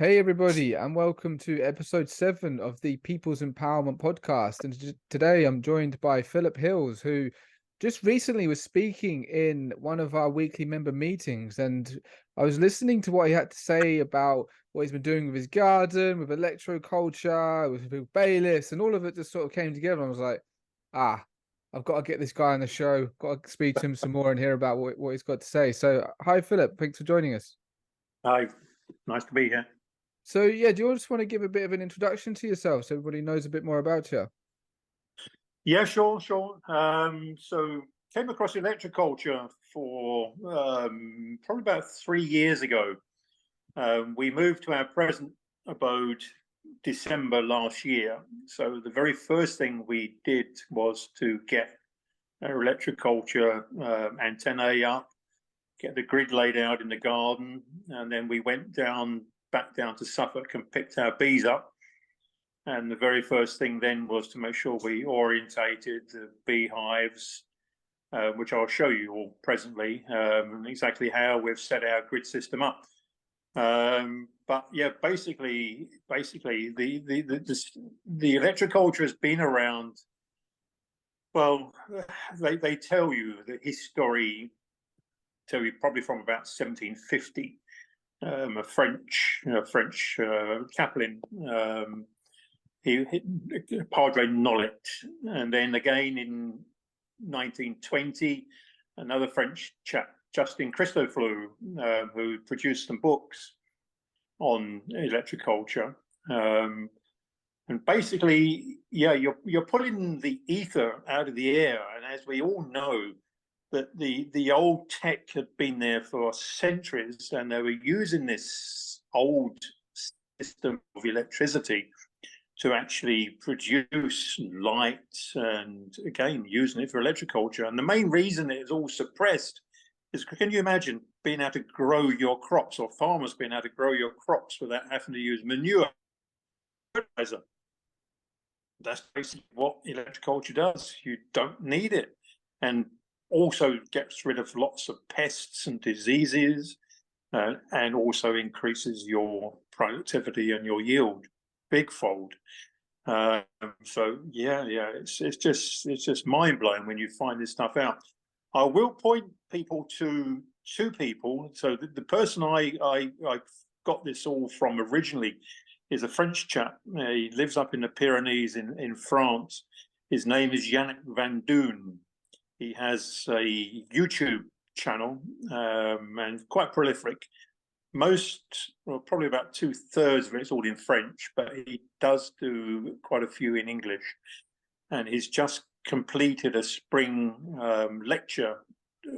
Hey everybody, and welcome to episode 7 of the People's Empowerment Podcast. And today I'm joined by Philip Hills, who just recently was speaking in one of our weekly member meetings. And I was listening to what he had to say about what he's been doing with his garden, with electroculture, with bailiffs, and all of it just sort of came together. And I was like, I've got to get this guy on the show, got to speak to him some more and hear about what he's got to say. So, hi Philip, thanks for joining us. Hi, nice to be here. So yeah, do you just want to give a bit of an introduction to yourself so everybody knows a bit more about you? Yeah, sure. So came across electroculture for probably about 3 years ago. We moved to our present abode December last year. So the very first thing we did was to get our electroculture antennae up, get the grid laid out in the garden, and then we went back down to Suffolk and picked our bees up. And the very first thing then was to make sure we orientated the beehives, which I'll show you all presently, exactly how we've set our grid system up. But yeah, basically, the electroculture has been around. Well, they tell you the history. Tell you probably from about 1750. A French chaplain. He Padre Nollet, and then again in 1920, another French chap, Justin Christoflew, who produced some books on electroculture. And basically, yeah, you're pulling the ether out of the air, and as we all know, that the old tech had been there for centuries, and they were using this old system of electricity to actually produce light, and again using it for electroculture. And the main reason it is all suppressed is, can you imagine being able to grow your crops, or farmers being able to grow your crops without having to use manure fertilizer? That's basically what electroculture does. You don't need it, and also gets rid of lots of pests and diseases, and also increases your productivity and your yield bigfold. So yeah, it's just mind blowing when you find this stuff out. I will point people to two people. So the person I got this all from originally is a French chap. He lives up in the Pyrenees in France. His name is Yannick Van Doon. He has a YouTube channel, and quite prolific. Probably about 2/3 of it's all in French, but he does do quite a few in English. And he's just completed a spring lecture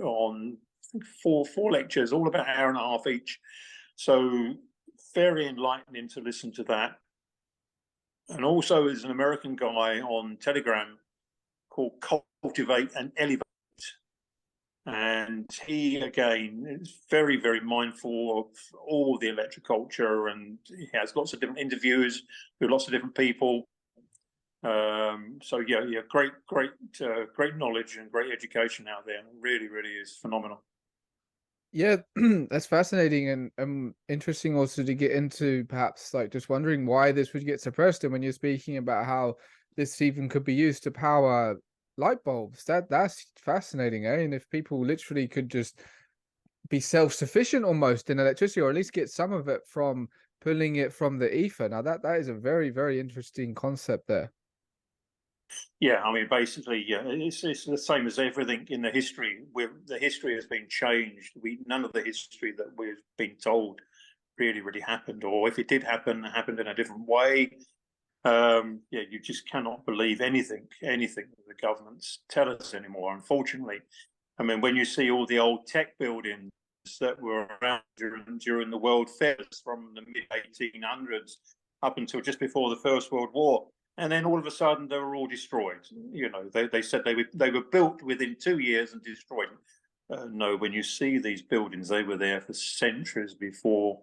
on, I think, four lectures, all about an hour and a half each. So very enlightening to listen to that. And also is an American guy on Telegram called Cultivate and Elevate. And he, again, is very, very mindful of all the electroculture, and he has lots of different interviews with lots of different people. So yeah, great knowledge and great education out there. Really, really is phenomenal. Yeah, that's fascinating and interesting also to get into, perhaps like just wondering why this would get suppressed. And when you're speaking about how this even could be used to power light bulbs, that's fascinating, eh? And if people literally could just be self-sufficient almost in electricity, or at least get some of it from pulling it from the ether. Now that is a very, very interesting concept there. Yeah, I mean, basically, yeah, it's the same as everything in the history. The history has been changed. None of the history that we've been told really happened, or if it did happen, it happened in a different way. Yeah, you just cannot believe anything that the governments tell us anymore, unfortunately. I mean, when you see all the old tech buildings that were around during the World Fairs from the mid-1800s up until just before the First World War, and then all of a sudden they were all destroyed. You know, they said they were built within 2 years and destroyed. No, when you see these buildings, they were there for centuries before.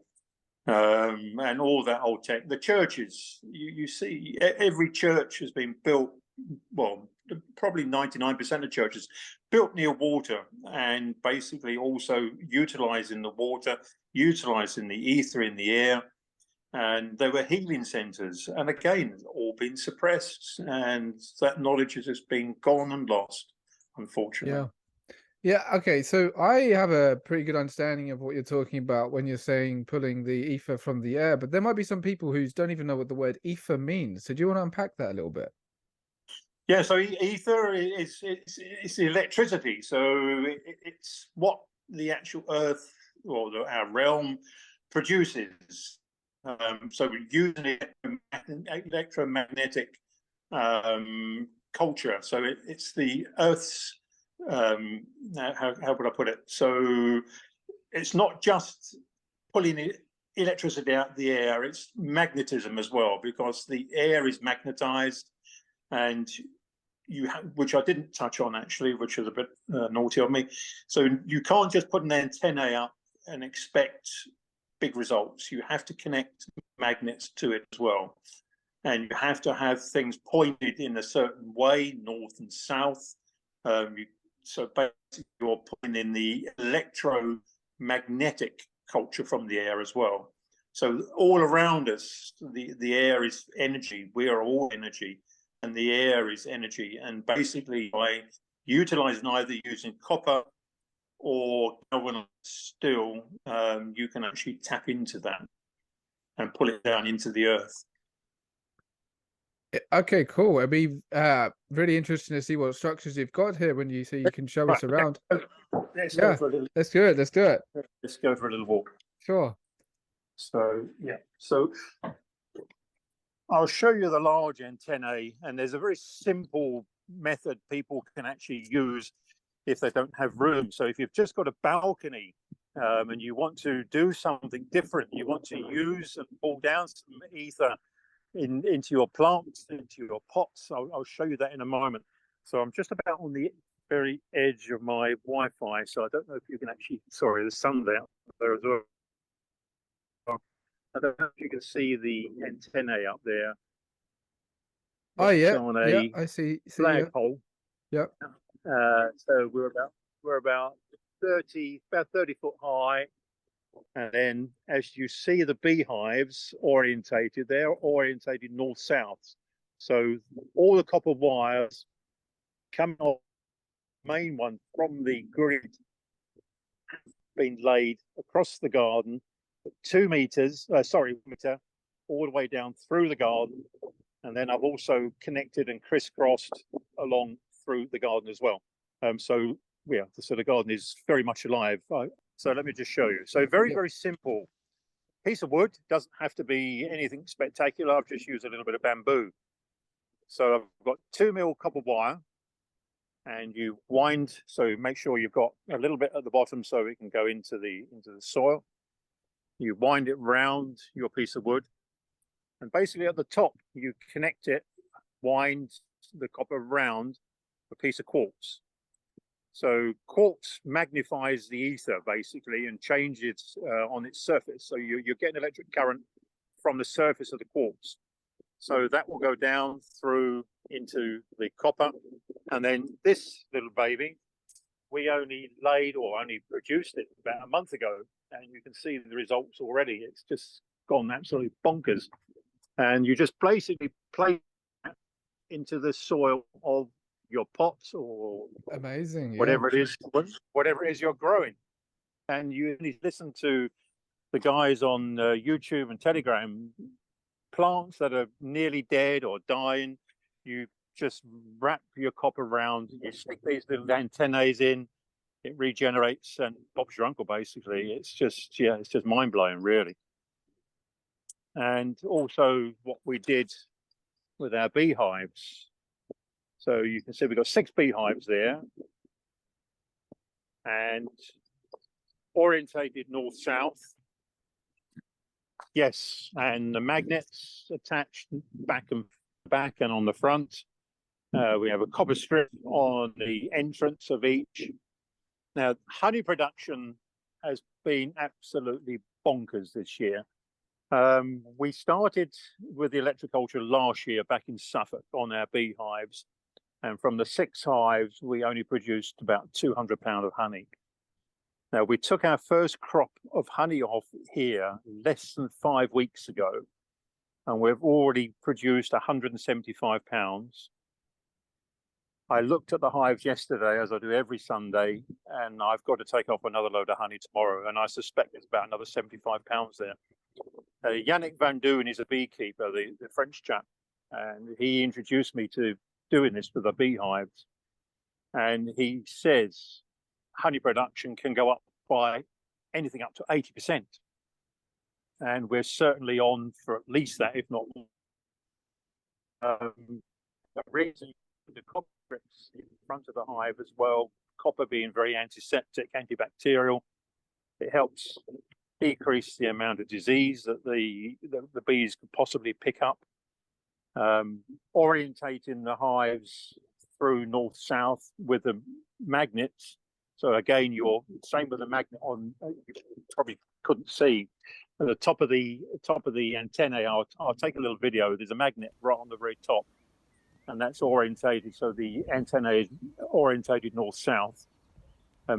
And all that old tech. The churches, you see, every church has been built, well, probably 99% of churches built near water, and basically also utilizing the water, utilizing the ether in the air. and they were healing centres, and again, all been suppressed, and that knowledge has just been gone and lost, unfortunately. Yeah. Yeah, okay. So I have a pretty good understanding of what you're talking about when you're saying pulling the ether from the air, but there might be some people who don't even know what the word ether means. So do you want to unpack that a little bit? Yeah, so ether is it's electricity. So it's what the actual Earth or our realm produces. So we're using electromagnetic culture. So it's the Earth's how would I put it? So it's not just pulling electricity out of the air; it's magnetism as well, because the air is magnetized, and which I didn't touch on actually, which was a bit naughty of me. So you can't just put an antenna up and expect big results. You have to connect magnets to it as well, and you have to have things pointed in a certain way, north and south. So basically, you're putting in the electromagnetic culture from the air as well. So all around us, the air is energy. We are all energy, and the air is energy. And basically, by utilizing either using copper or galvanized steel, you can actually tap into that and pull it down into the earth. Okay, cool. It'd be really interesting to see what structures you've got here when you see you can show us Right, around. let's go Yeah, for a little. let's do it. Let's do it. Let's go for a little walk. Sure. So yeah, so I'll show you the large antennae, and there's a very simple method people can actually use if they don't have room. So if you've just got a balcony and you want to do something different, you want to use and pull down some ether into your plants, into your pots. I'll show you that in a moment. So I'm just about on the very edge of my Wi-Fi, so I don't know if you can actually. Sorry, the sun's out there as well. I don't know if you can see the antennae up there. Oh It's yeah, on yeah. a I see you. flagpole. Yep. So we're about 30 foot high, and then as you see the beehives orientated, they're orientated north south. So all the copper wires coming off the main one from the grid have been laid across the garden, 2 meters, meter, all the way down through the garden. And then I've also connected and crisscrossed along through the garden as well. So yeah, so the garden is very much alive. So let me just show you. So very, Yep. very simple piece of wood. Doesn't have to be anything spectacular. I've just used a little bit of bamboo. So I've got 2 mil copper wire, and you wind. So make sure you've got a little bit at the bottom so it can go into the soil. You wind it round your piece of wood, and basically at the top you connect it, wind the copper round a piece of quartz. So quartz magnifies the ether basically and changes on its surface. So you're getting electric current from the surface of the quartz. So that will go down through into the copper. And then this little baby, we only laid or only produced it about a month ago. And you can see the results already. It's just gone absolutely bonkers. And you just basically place that into the soil of your pots or Amazing. Yeah. whatever it is you're growing. And you listen to the guys on YouTube and Telegram, plants that are nearly dead or dying, you just wrap your copper around, you stick these little antennae in, it regenerates and pops your uncle basically. It's just mind-blowing really. And also what we did with our beehives. So you can see we've got 6 beehives there, and orientated north-south. Yes, and the magnets attached back and on the front. We have a copper strip on the entrance of each. Now, honey production has been absolutely bonkers this year. We started with the electroculture last year back in Suffolk on our beehives. And from the 6 hives, we only produced about £200 of honey. Now, we took our first crop of honey off here less than 5 weeks ago, and we've already produced 175 pounds. I looked at the hives yesterday, as I do every Sunday, and I've got to take off another load of honey tomorrow, and I suspect there's about another 75 pounds there. Yannick Van Doon is a beekeeper, the French chap, and he introduced me to doing this for the beehives. And he says honey production can go up by anything up to 80%. And we're certainly on for at least that, if not more. The reason the copper strips in front of the hive as well, copper being very antiseptic, antibacterial, it helps decrease the amount of disease that the bees could possibly pick up. Orientating the hives through north-south with the magnets. So again, you're same with the magnet on. You probably couldn't see at the top of the antennae. I'll take a little video. There's a magnet right on the very top, and that's orientated. So the antenna is orientated north-south.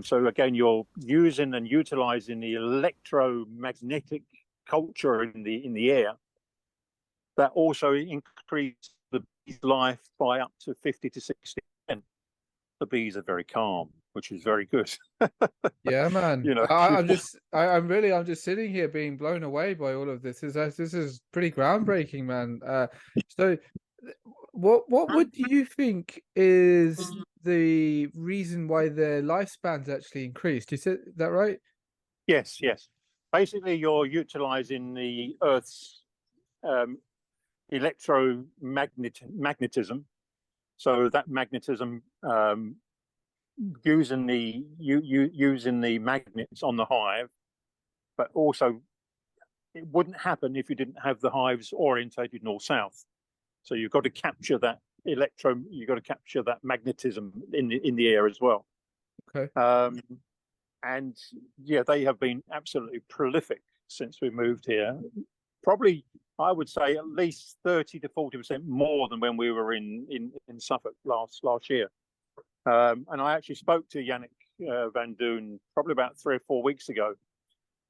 So again, you're using and utilizing the electromagnetic culture in the air. That also increases the bee's life by up to 50 to 60%. The bees are very calm, which is very good. Yeah, man. You know, I'm just sitting here being blown away by all of this. This is pretty groundbreaking, man. So what would you think is the reason why their lifespans actually increased? Is that right? yes. Basically, you're utilizing the Earth's electromagnetism. So that magnetism, using the magnets on the hive, but also it wouldn't happen if you didn't have the hives orientated north-south. So you've got to capture that you've got to capture that magnetism in the air as well. Okay. And yeah, they have been absolutely prolific since we moved here. Probably, I would say, at least 30 to 40% more than when we were in Suffolk last year. And I actually spoke to Yannick Van Doon probably about 3 or 4 weeks ago,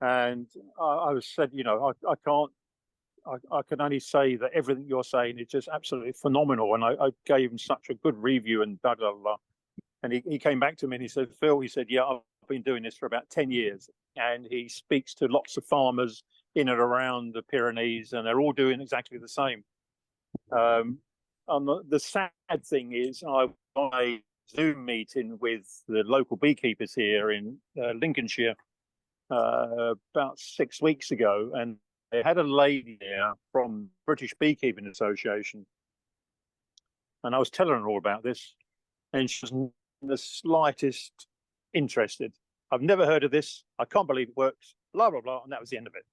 and I was said, you know, I can only say that everything you're saying is just absolutely phenomenal, and I gave him such a good review and blah blah blah. And he came back to me and he said, Phil, he said, yeah, I've been doing this for about 10 years, and he speaks to lots of farmers in and around the Pyrenees, and they're all doing exactly the same. The sad thing is, I was on a Zoom meeting with the local beekeepers here in Lincolnshire about 6 weeks ago, and they had a lady there from British Beekeeping Association, and I was telling her all about this, and she wasn't the slightest interested. I've never heard of this. I can't believe it works. Blah blah blah, and that was the end of it.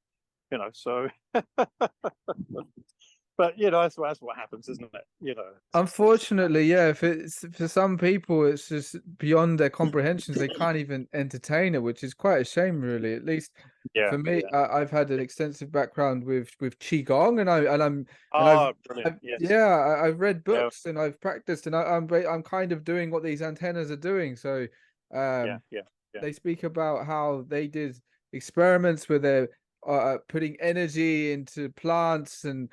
You know, so. But you know, that's what happens, isn't it? You know. Unfortunately, yeah. If it's for some people, it's just beyond their comprehensions. They can't even entertain it, which is quite a shame, really. At least for me, I've had an extensive background with qigong, Brilliant. Yes. Yeah, I've read books and I've practiced, and I'm kind of doing what these antennas are doing. So, they speak about how they did experiments where they're putting energy into plants and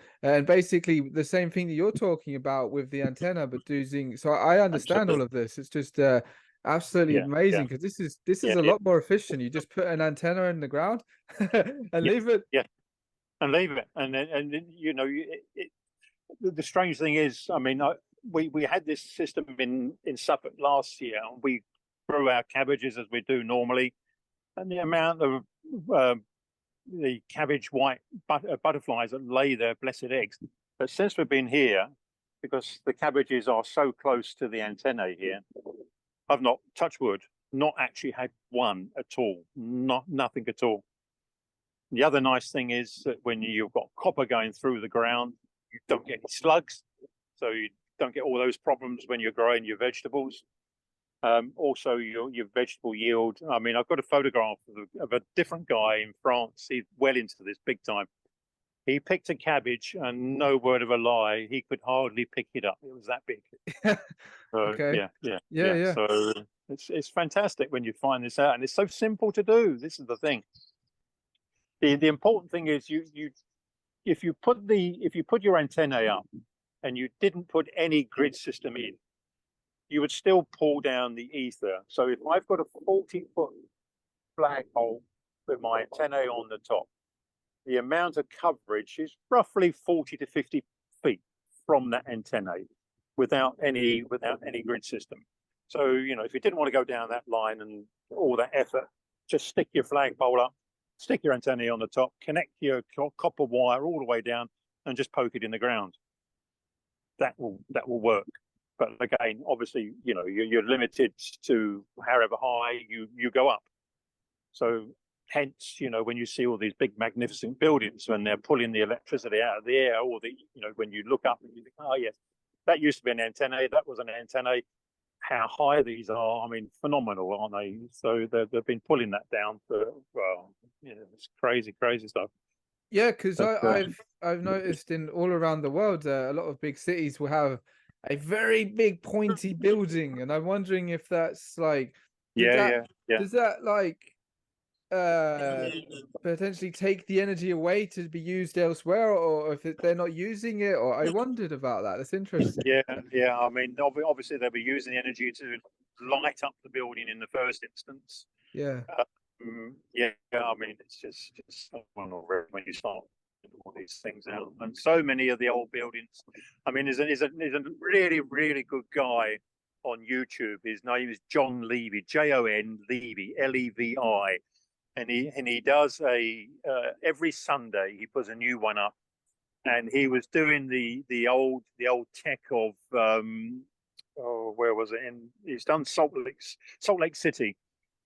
basically the same thing that you're talking about with the antenna, but using. So I understand all of this. It's just absolutely amazing, because this is a lot more efficient. You just put an antenna in the ground and leave it. Yeah, and leave it, and you know, the strange thing is, I mean, we had this system in Suffolk last year, and we grew our cabbages as we do normally, and the amount of the cabbage white butterflies that lay their blessed eggs. But since we've been here, because the cabbages are so close to the antennae here, I've not, touch wood, not actually had one at all, nothing at all. The other nice thing is that when you've got copper going through the ground, you don't get any slugs, so you don't get all those problems when you're growing your vegetables. Also, your vegetable yield. I mean, I've got a photograph of a different guy in France. He's well into this, big time. He picked a cabbage, and no word of a lie, he could hardly pick it up. It was that big. Okay. Yeah. So It's fantastic when you find this out, and it's so simple to do. This is the thing. The important thing is if you put your antennae up and you didn't put any grid system in, you would still pull down the ether. So if I've got a 40-foot flagpole with my antennae on the top, the amount of coverage is roughly 40 to 50 feet from that antennae without any grid system. So, you know, if you didn't want to go down that line and all that effort, just stick your flagpole up, stick your antennae on the top, connect your copper wire all the way down, and just poke it in the ground. That will work. But again, obviously, you know, you're limited to however high you go up. So hence, you know, when you see all these big magnificent buildings when they're pulling the electricity out of the air, or when you look up and you think, oh yes, that used to be an antennae, that was an antennae. How high these are, I mean, phenomenal, aren't they? So they've been pulling that down for, well, it's crazy stuff. Yeah, because I've noticed in all around the world, a lot of big cities will have a very big pointy building, and I'm wondering if that's like, Yeah. does that like uh potentially take the energy away to be used elsewhere, or if they're not using it, or I wondered about that. That's interesting. Yeah. I mean, obviously they'll be using the energy to light up the building in the first instance. Yeah. Yeah. I mean, it's just phenomenal when you start all these things out. And so many of the old buildings. I mean, there's a really good guy on YouTube. His name is John Levy, Jon Levy, Levi, and he does every Sunday he puts a new one up, and he was doing the old tech of where was it? He's done Salt Lake City,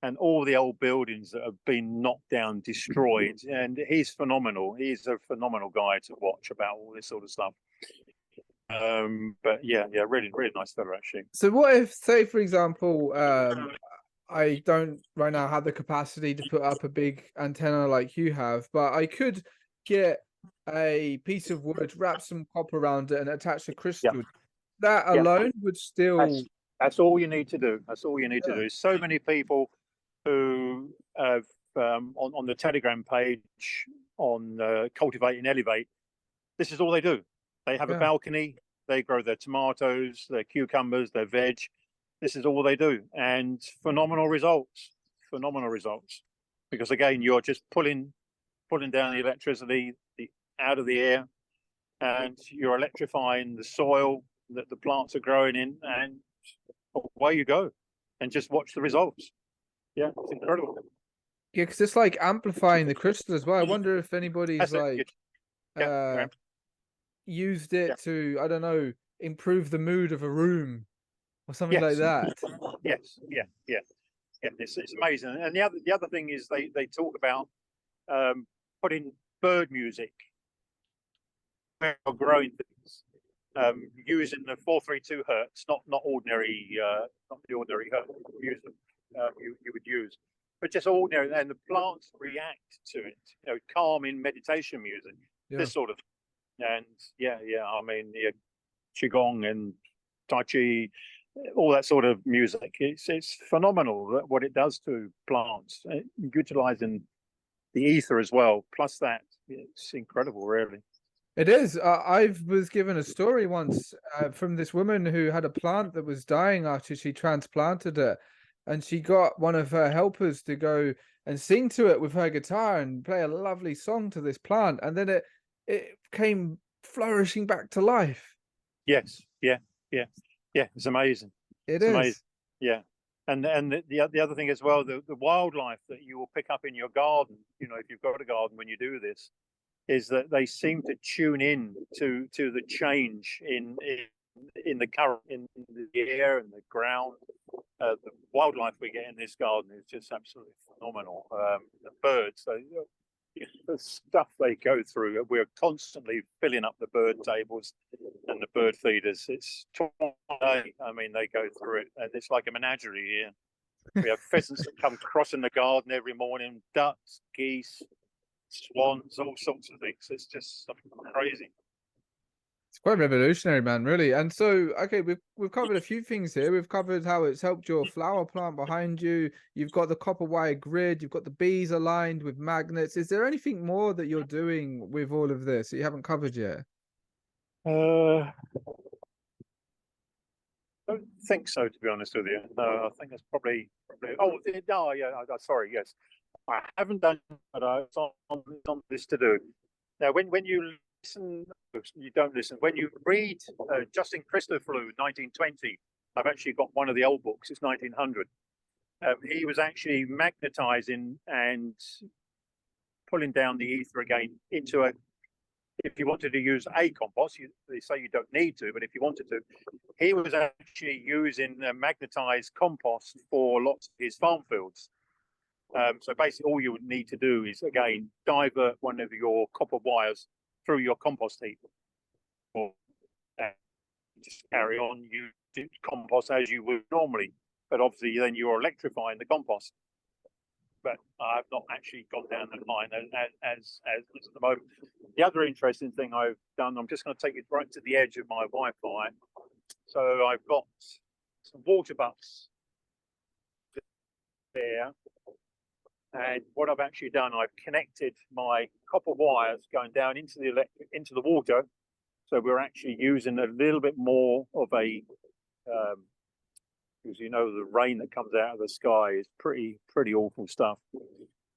and all the old buildings that have been knocked down, destroyed. And he's phenomenal. He's a phenomenal guy to watch about all this sort of stuff. But yeah, really nice fellow actually. So what if, say for example, I don't right now have the capacity to put up a big antenna like you have, but I could get a piece of wood, wrap some copper around it, and attach a crystal. That alone would still. That's all you need to do. That's all you need to do. So many people who have on the Telegram page on Cultivate and Elevate, this is all they do. They have a balcony. They grow their tomatoes, their cucumbers, their veg. This is all they do, and phenomenal results. Because again, you're just pulling down the electricity out of the air, and you're electrifying the soil that the plants are growing in, and away you go, and just watch the results. Yeah, it's incredible. Yeah, because it's like amplifying the crystal as well. I wonder if anybody's used it to, I don't know, improve the mood of a room or something like that. Yes. It's amazing. And the other thing is they talk about putting bird music or growing things, using the 432 hertz, not ordinary, not the ordinary hertz music you would use, but just ordinary, and the plants react to it. You know, calming meditation music, this sort of thing. And I mean, qigong and tai chi, all that sort of music. It's phenomenal what it does to plants, utilizing the ether as well. Plus that, it's incredible, really. It is. I was given a story once from this woman who had a plant that was dying after she transplanted it, and she got one of her helpers to go and sing to it with her guitar and play a lovely song to this plant, and then it came flourishing back to life. Yes, yeah. It's amazing. It's amazing. Yeah, and the other thing as well, the wildlife that you will pick up in your garden. You know, if you've got a garden when you do this, is that they seem to tune in to the change in the current, in the air and the ground. The wildlife we get in this garden is just absolutely phenomenal. The birds, the stuff they go through, we're constantly filling up the bird tables and the bird feeders. It's I mean, they go through it, and it's like a menagerie here. We have pheasants that come crossing the garden every morning, ducks, geese, swans, all sorts of things. It's just something crazy. It's quite revolutionary, man, really. And so, okay, we've covered a few things here. We've covered how it's helped your flower plant behind you. You've got the copper wire grid. You've got the bees aligned with magnets. Is there anything more that you're doing with all of this that you haven't covered yet? I don't think so, to be honest with you. No, I think that's probably. Oh, no, yeah. Sorry, yes, I haven't done, but it's on this to do. Now, when you listen, you don't listen. When you read Justin Christoffel, 1920, I've actually got one of the old books. It's 1900. He was actually magnetizing and pulling down the ether again into a. If you wanted to use a compost, they say you don't need to, but if you wanted to, he was actually using magnetized compost for lots of his farm fields. So basically, all you would need to do is again divert one of your copper wires through your compost heap, or just carry on you compost as you would normally. But obviously, then you're electrifying the compost. But I've not actually gone down that line as at the moment. The other interesting thing I've done, I'm just going to take it right to the edge of my Wi-Fi. So I've got some water bucks there. And what I've actually done, I've connected my copper wires going down into the water. So we're actually using a little bit more of a, because you know the rain that comes out of the sky is pretty awful stuff.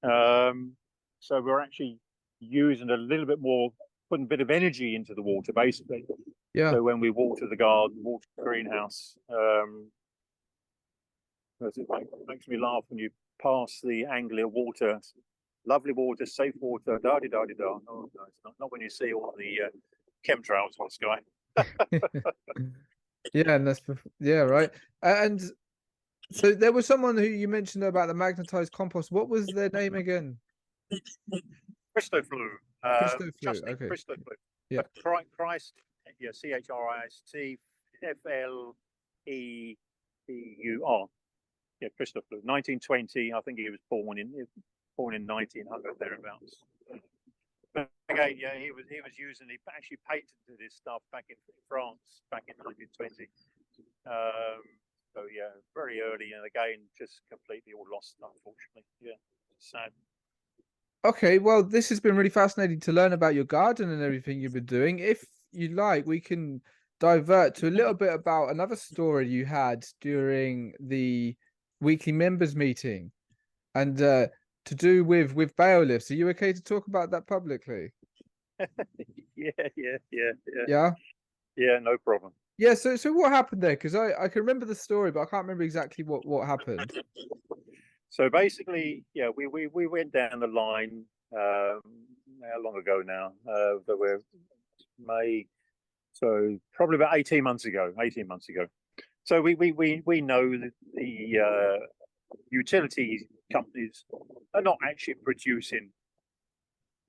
So we're actually using a little bit more, putting a bit of energy into the water, basically. Yeah. So when we water the garden, water the greenhouse, it makes me laugh when you pass the Anglia water, lovely water, safe water, da-di-da-di-da. Oh, no, it's not when you see all the chemtrails on the sky. Yeah, and right. And so there was someone who you mentioned about the magnetized compost. What was their name again? Christoffel. Christoffel. Okay. Christoffel. Yeah. Christ. Yeah. Christ. Fleeur. Yeah, Christoffel. 1920. I think he was born in 1900 thereabouts. But again, yeah, he was using. He actually patented his stuff back in France back in 1920. So yeah, very early, and again, just completely all lost, unfortunately. Yeah, sad. Okay, well, this has been really fascinating to learn about your garden and everything you've been doing. If you like, we can divert to a little bit about another story you had during the weekly members meeting, and to do with bailiffs. Are you okay to talk about that publicly? Yeah. Yeah, no problem. Yeah, so what happened there? Because I can remember the story, but I can't remember exactly what happened. So basically, yeah, we went down the line how long ago now? But we're May, so probably about 18 months ago. 18 months ago. So we know that the utility companies are not actually producing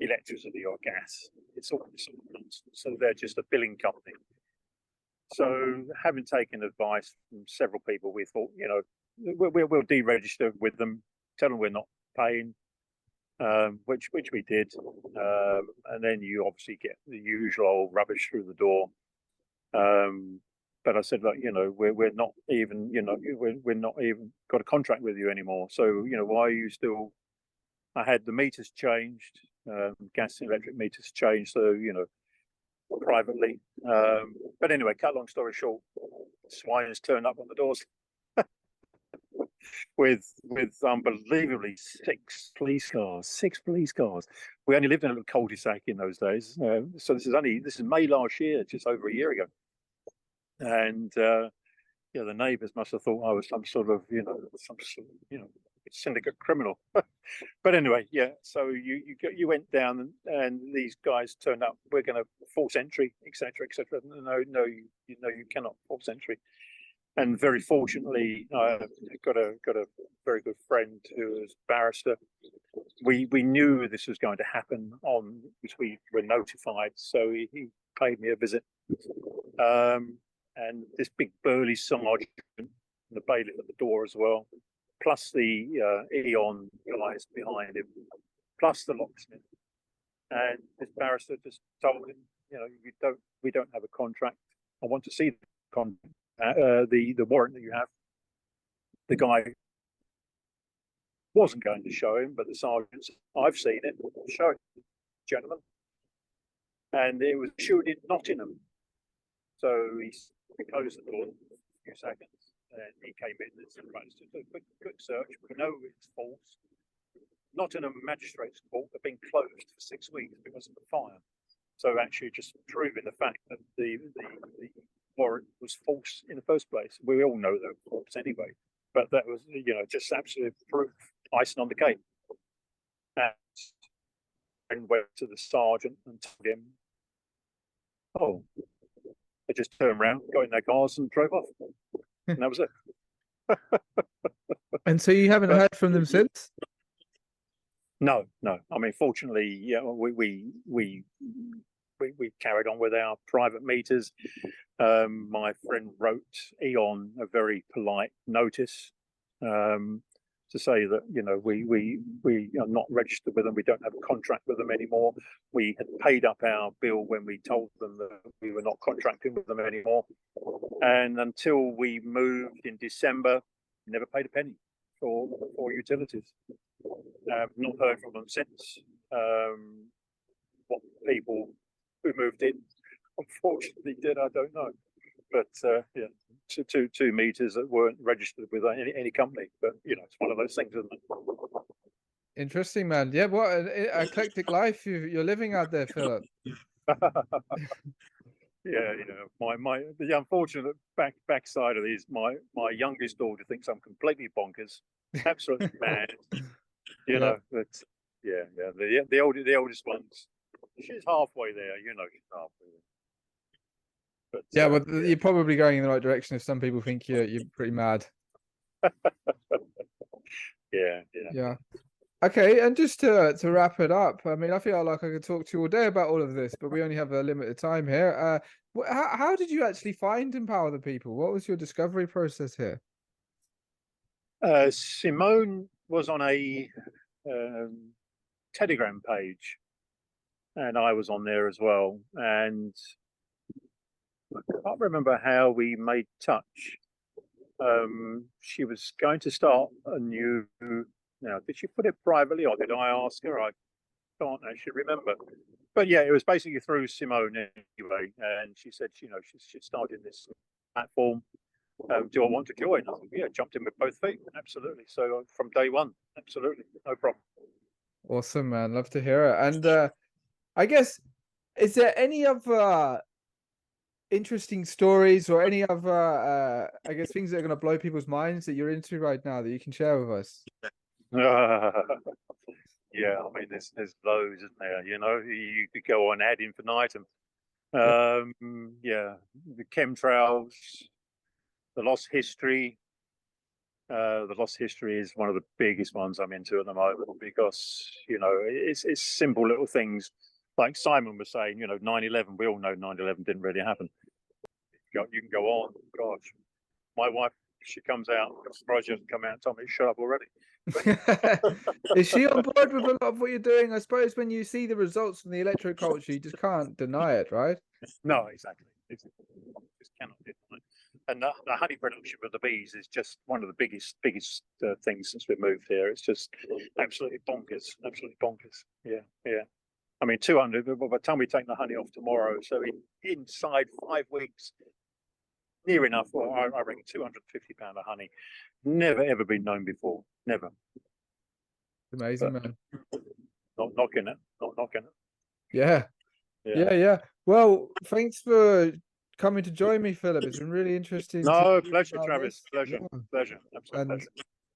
electricity or gas. It's all nonsense. So they're just a billing company. So having taken advice from several people, we thought, you know, we'll deregister with them, tell them we're not paying, which we did, and then you obviously get the usual rubbish through the door. But I said, look, you know, we're not even, you know, we're not even got a contract with you anymore. So you know, why are you still? I had the meters changed, gas and electric meters changed. So you know, privately. But anyway, cut long story short, swine has turned up on the doors with unbelievably six police cars. We only lived in a little cul-de-sac in those days, so this is May last year, just over a year ago, and yeah, the neighbours must have thought I was some sort of syndicate criminal. But anyway, yeah. So you went down and these guys turned up. We're going to force entry, etc., etc. No, you cannot force entry. And very fortunately, I got a very good friend who was a barrister. We knew this was going to happen which we were notified. So he paid me a visit. And this big burly sergeant, the bailiff at the door as well, plus the Eon guys behind him, plus the locksmith. And this barrister just told him, you know, we don't have a contract. I want to see the warrant that you have. The guy wasn't going to show him, but the sergeant said, I've seen it, show it, gentlemen. And it was issued in Nottingham. So he closed the door for a few seconds, and he came in and said, right, it's just a quick search. We know it's false. Nottingham Magistrates Court have been closed for 6 weeks because of the fire. So actually just proving the fact that the warrant was false in the first place. We all know that was false anyway, but that was, you know, just absolute proof, icing on the cake. And went to the sergeant and told him, oh, they just turned around, got in their cars and drove off. And that was it. And so you haven't heard from them since? No. I mean, fortunately, yeah, we carried on with our private meters. My friend wrote Eon a very polite notice to say that, you know, we are not registered with them. We don't have a contract with them anymore. We had paid up our bill when we told them that we were not contracting with them anymore. And until we moved in December, never paid a penny for utilities. Not heard from them since. What people who moved in unfortunately did, I don't know. But yeah, two meters that weren't registered with any company. But you know, it's one of those things, isn't it? Interesting, man. Yeah, what an eclectic life you're living out there, Philip. Yeah, you know, the unfortunate backside of this, my youngest daughter thinks I'm completely bonkers, absolutely mad. You know, but yeah, the oldest ones, she's halfway there. You know, she's halfway there. But, yeah, but you're probably going in the right direction if some people think you're pretty mad. Yeah. Okay, and just to wrap it up, I mean, I feel like I could talk to you all day about all of this, but we only have a limited time here. How did you actually find Empower the People? What was your discovery process here? Simone was on a Telegram page, and I was on there as well. And I can't remember how we made touch. She was going to start a new. Now, did she put it privately or did I ask her? I can't actually remember. But yeah, it was basically through Simone anyway, and she said, you know, she's starting this platform. Do I want to join? I said, yeah, jumped in with both feet. Absolutely. So from day one, absolutely, no problem. Awesome, man. Love to hear it. And I guess, is there any other interesting stories or any other, I guess, things that are going to blow people's minds that you're into right now that you can share with us? Yeah, I mean, there's loads, isn't there? You know, you could go on ad infinitum. Yeah, the chemtrails, the lost history. The lost history is one of the biggest ones I'm into at the moment because, you know, it's simple little things. Like Simon was saying, you know, 9/11, we all know 9/11 didn't really happen. You can go on, gosh. My wife, she comes out, I'm surprised she hasn't come out and told me to shut up already. Is she on board with a lot of what you're doing? I suppose when you see the results from the electroculture, you just can't deny it, right? No, exactly. Just cannot deny it. And the honey production for the bees is just one of the biggest things since we moved here. It's just absolutely bonkers, Yeah. I mean, 200. By the time we take the honey off tomorrow, so inside 5 weeks, near enough. Well, I reckon £250 of honey. Never ever been known before. Never. Amazing, man. Not knocking it. Yeah. Well, thanks for coming to join me, Philip. It's been really interesting. No, pleasure, Travis. Pleasure. Pleasure. Absolute pleasure.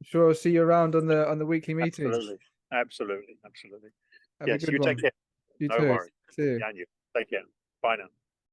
I'm sure I'll see you around on the weekly meetings. Absolutely. Have Yes, a good you one. take care. You No too. worries. See you. Yeah, and you. Take care. Bye now.